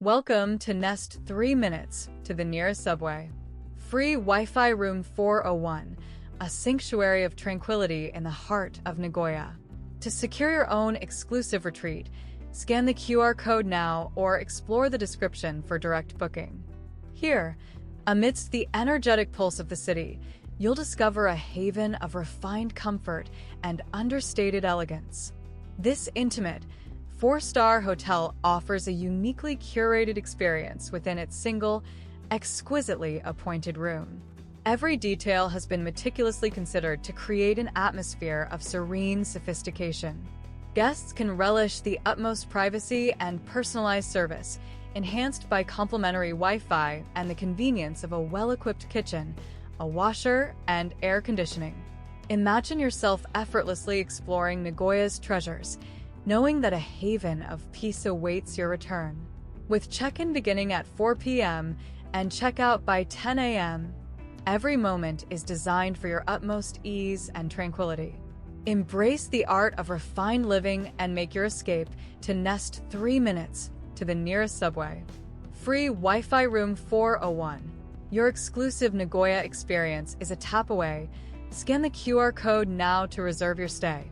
Welcome to Nest 3 minutes to the nearest subway. Free Wi-Fi room 401, a sanctuary of tranquility in the heart of Nagoya. To secure your own exclusive retreat, scan the QR code now or explore the description for direct booking. Here, amidst the energetic pulse of the city, you'll discover a haven of refined comfort and understated elegance. This intimate, four-star hotel offers a uniquely curated experience within its single, exquisitely appointed room. Every detail has been meticulously considered to create an atmosphere of serene sophistication. Guests can relish the utmost privacy and personalized service, enhanced by complimentary Wi-Fi and the convenience of a well-equipped kitchen, a washer, and air conditioning. Imagine yourself effortlessly exploring Nagoya's treasures, knowing that a haven of peace awaits your return. With check-in beginning at 4 p.m. and check-out by 10 a.m., every moment is designed for your utmost ease and tranquility. Embrace the art of refined living and make your escape to Nest 3 minutes to the nearest subway. Free Wi-Fi room 401. Your exclusive Nagoya experience is a tap away. Scan the QR code now to reserve your stay.